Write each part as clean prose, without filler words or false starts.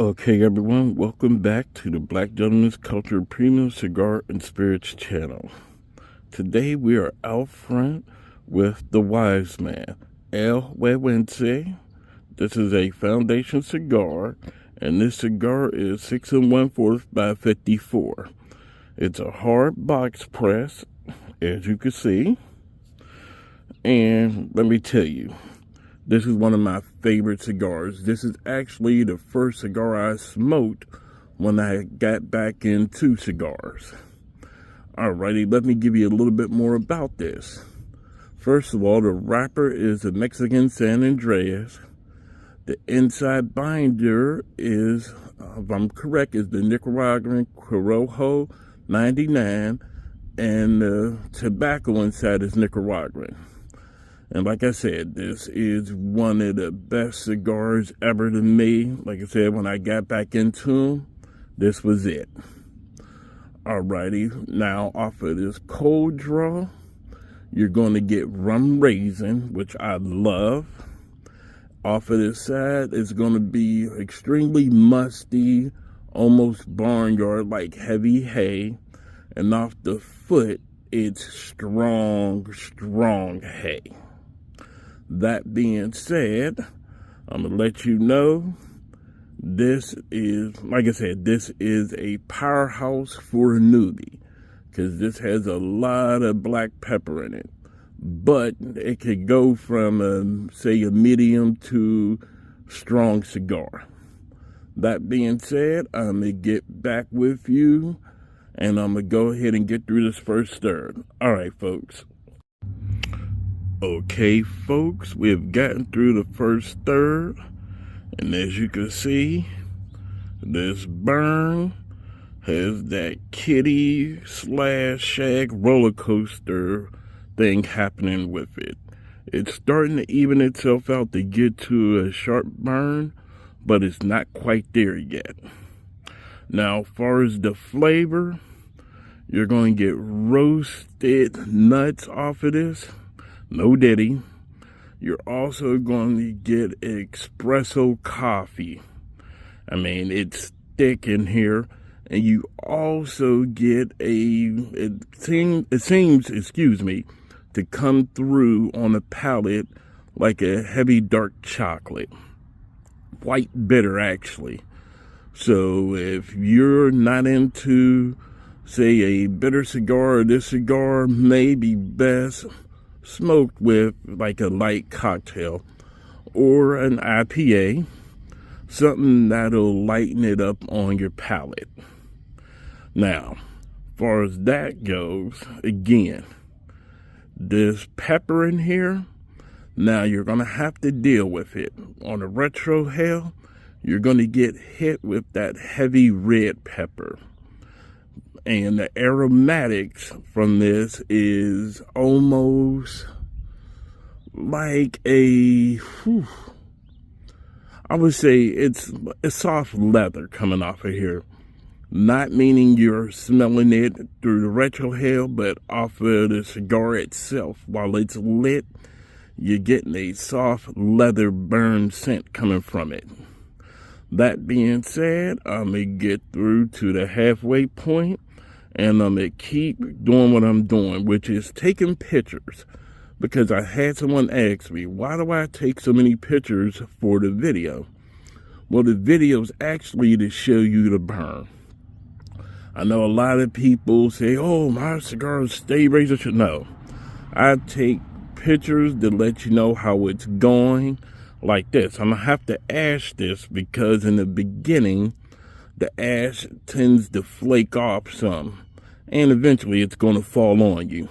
Okay, everyone, welcome back to the Black Gentleman's Culture Premium Cigar and Spirits channel. Today we are out front with the Wiseman, El Gueguense. This is a foundation cigar, and this cigar is 6 1/4 by 54. It's a hard box press, as you can see. And let me tell you, this is one of my favorite cigars. This is actually the first cigar I smoked when I got back into cigars. Alrighty, let me give you a little bit more about this. First of all, the wrapper is a Mexican San Andreas. The inside binder is, if I'm correct, is the Nicaraguan Corojo 99, and the tobacco inside is Nicaraguan. And like I said, this is one of the best cigars ever to me. Like I said, when I got back into them, this was it. Alrighty, now off of this cold draw, you're going to get rum raisin, which I love. Off of this side, it's going to be extremely musty, almost barnyard, like heavy hay. And off the foot, it's strong hay. That being said, I'm going to let you know, this is, like I said, this is a powerhouse for a newbie, because this has a lot of black pepper in it. But it could go from, say, a medium to strong cigar. That being said, I'm going to get back with you, and I'm going to go ahead and get through this first third. All right, folks. Okay, folks, we have gotten through the first third, and as you can see, this burn has that kitty / shag roller coaster thing happening with it. It's starting to even itself out to get to a sharp burn, but it's not quite there yet. Now, as far as the flavor, you're going to get roasted nuts off of this. No diddy. You're also going to get espresso coffee. I mean, it's thick in here. And you also get it seems, excuse me, to come through on the palate like a heavy dark chocolate. Quite bitter, actually. So if you're not into, say, a bitter cigar, this cigar may be best smoked with like a light cocktail or an IPA, something that'll lighten it up on your palate. Now, as far as that goes, again, this pepper in here, now you're going to have to deal with it. On a retrohale, you're going to get hit with that heavy red pepper. And the aromatics from this is almost like I would say it's a soft leather coming off of here. Not meaning you're smelling it through the retrohale, but off of the cigar itself. While it's lit, you're getting a soft leather burn scent coming from it. That being said, I'm going to get through to the halfway point, and I'm going to keep doing what I'm doing, which is taking pictures. Because I had someone ask me, why do I take so many pictures for the video? Well, the video is actually to show you the burn. I know a lot of people say, oh, my cigars stay razor sharp. No, I take pictures to let you know how it's going, like this. I'm going to have to ash this because in the beginning, the ash tends to flake off some, and eventually it's going to fall on you.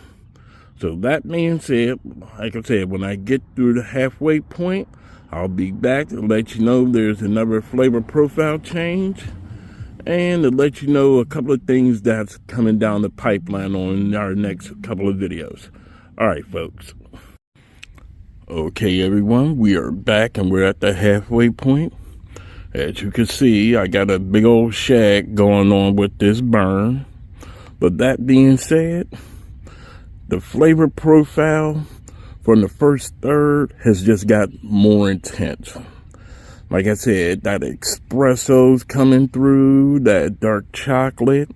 So that being said, like I said, when I get through the halfway point, I'll be back to let you know there's another flavor profile change, and to let you know a couple of things that's coming down the pipeline on our next couple of videos. All right, folks. Okay, everyone, we are back and we're at the halfway point. As you can see, I got a big old shag going on with this burn. But that being said, the flavor profile from the first third has just got more intense. Like I said, that espresso's coming through, that dark chocolate,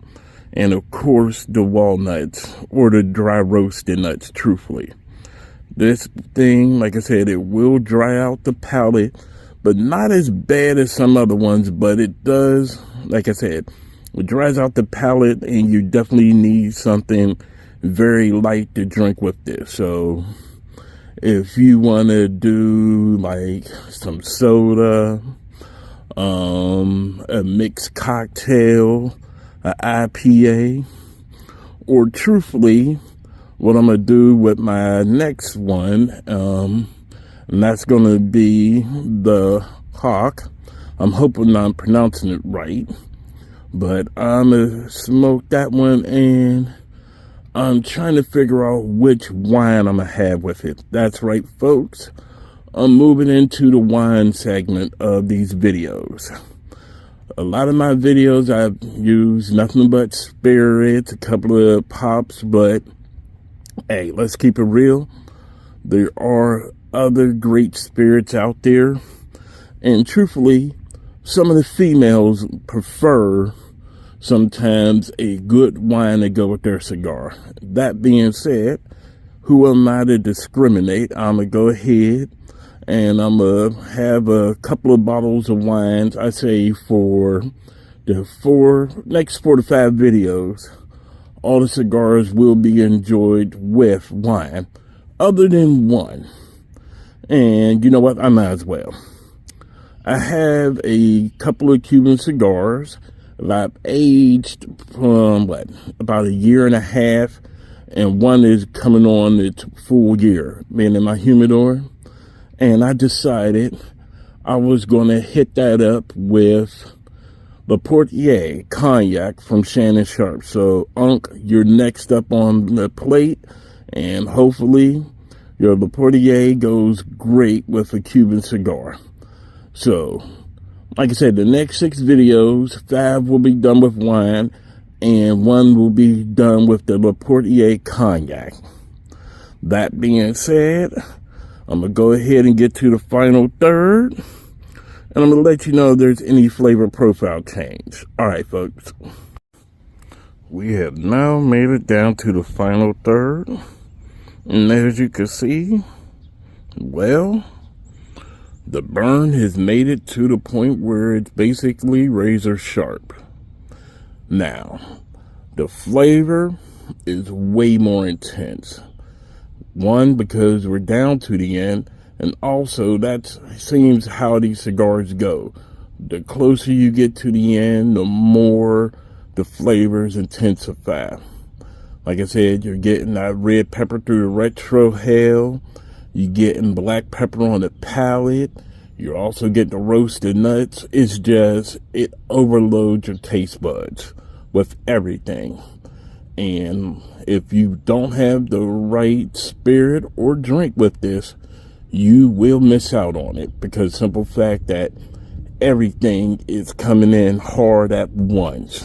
and of course the walnuts, or the dry roasted nuts, truthfully. This thing, like I said, it will dry out the palate, but not as bad as some other ones, but it does, like I said, it dries out the palate, and you definitely need something very light to drink with this. So if you want to do like some soda, a mixed cocktail, an IPA, or truthfully, what I'm going to do with my next one, and that's going to be the Hawk. I'm hoping I'm pronouncing it right, but I'm going to smoke that one, and I'm trying to figure out which wine I'm going to have with it. That's right, folks. I'm moving into the wine segment of these videos. A lot of my videos, I've used nothing but spirits, a couple of pops, but hey, let's keep it real. There are other great spirits out there. And truthfully, some of the females prefer sometimes a good wine to go with their cigar. That being said, who am I to discriminate? I'm going to go ahead and I'm going to have a couple of bottles of wines. I say for the next 4 to 5 videos, all the cigars will be enjoyed with wine, other than one. And you know what? I might as well. I have a couple of Cuban cigars that I've aged from, about 1.5 years, and one is coming on its full year, being in my humidor. And I decided I was going to hit that up with the Portier Cognac from Shannon Sharp. So, Unc, you're next up on the plate, and hopefully your Le Portier goes great with a Cuban cigar. So, like I said, the next 6 videos, 5 will be done with wine, and 1 will be done with the Le Portier Cognac. That being said, I'm going to go ahead and get to the final third, and I'm going to let you know if there's any flavor profile change. All right, folks. We have now made it down to the final third, and as you can see, well, the burn has made it to the point where it's basically razor sharp. Now, the flavor is way more intense. One, because we're down to the end, and also that seems how these cigars go. The closer you get to the end, the more the flavors intensify. Like I said, you're getting that red pepper through the retrohale. You're getting black pepper on the palate. You're also getting the roasted nuts. It's just, it overloads your taste buds with everything. And if you don't have the right spirit or drink with this, you will miss out on it, because simple fact that everything is coming in hard at once.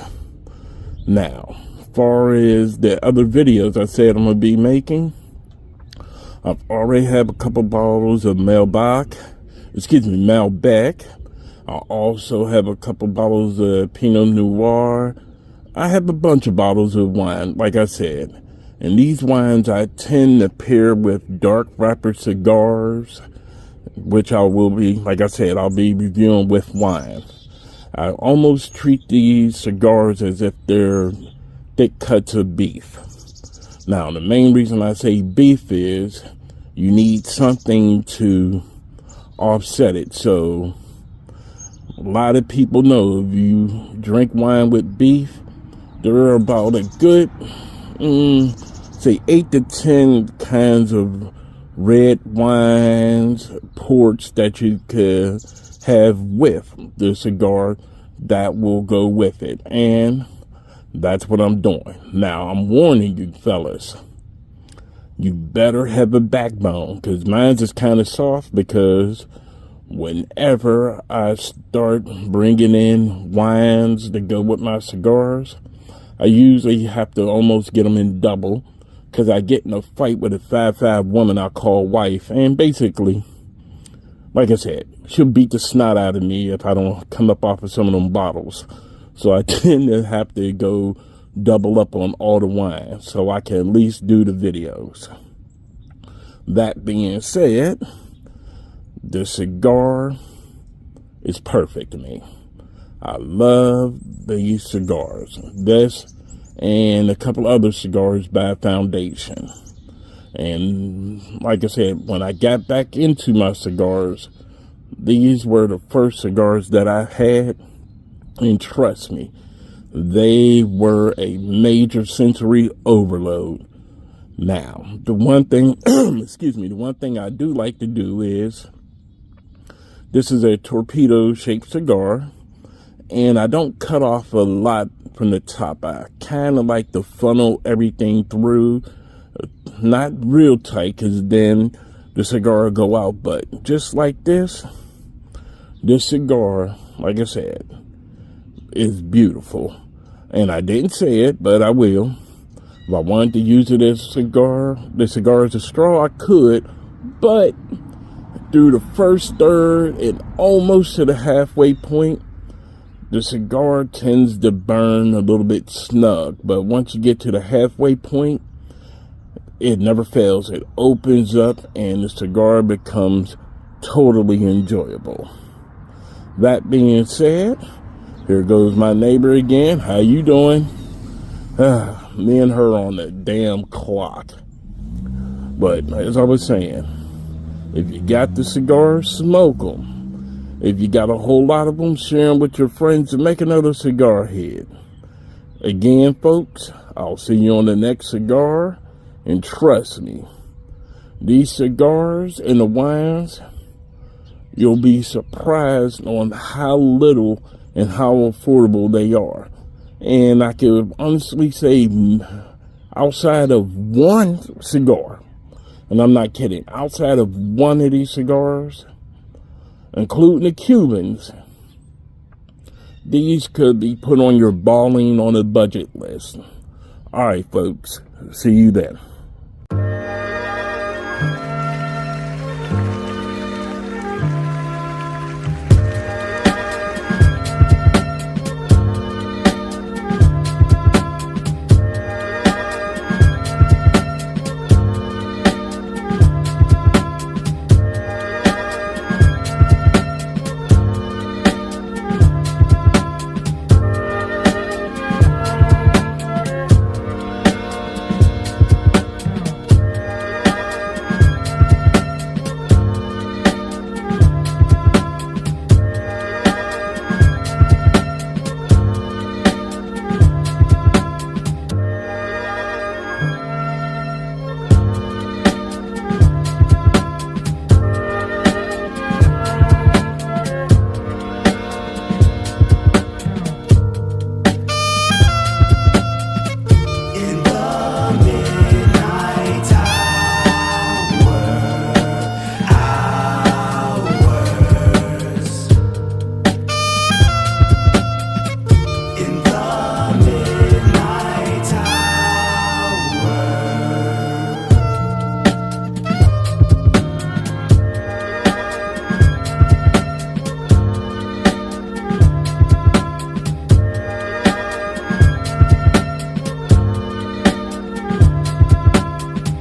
Now, as far as the other videos I said I'm going to be making, I've already have a couple bottles of Malbec. I also have a couple bottles of Pinot Noir. I have a bunch of bottles of wine, like I said. And these wines I tend to pair with dark wrapper cigars, which I will be, like I said, I'll be reviewing with wine. I almost treat these cigars as if they're thick cuts of beef. Now, the main reason I say beef is you need something to offset it. So, a lot of people know if you drink wine with beef, there are about a good, say 8 to 10 kinds of red wines, ports that you could have with the cigar that will go with it. And that's what I'm doing. Now, I'm warning you fellas, you better have a backbone, because mine's is kind of soft, because whenever I start bringing in wines to go with my cigars, I usually have to almost get them in double, because I get in a fight with a 5'5" woman I call wife. And basically, like I said, she'll beat the snot out of me if I don't come up off of some of them bottles. So I tend to have to go double up on all the wine so I can at least do the videos. That being said, the cigar is perfect to me. I love these cigars. This and a couple other cigars by Foundation. And like I said, when I got back into my cigars, these were the first cigars that I had. And trust me, they were a major sensory overload. Now, the one thing, the one thing I do like to do is, this is a torpedo-shaped cigar, and I don't cut off a lot from the top. I kind of like to funnel everything through, not real tight, because then the cigar will go out. But just like this cigar, like I said, is beautiful. And I didn't say it, but I will. If I wanted to use it as a cigar, the cigar as a straw, I could. But through the first third and almost to the halfway point, the cigar tends to burn a little bit snug. But once you get to the halfway point, it never fails. It opens up and the cigar becomes totally enjoyable. That being said, here goes my neighbor again. How you doing? Me and her on the damn clock. But as I was saying, if you got the cigars, smoke them. If you got a whole lot of them, share them with your friends and make another cigar head. Again, folks, I'll see you on the next cigar. And trust me, these cigars and the wines, you'll be surprised on how little and how affordable they are. And I could honestly say, outside of one cigar, and I'm not kidding, outside of one of these cigars, including the Cubans, these could be put on your balling on a budget list. All right, folks, see you then.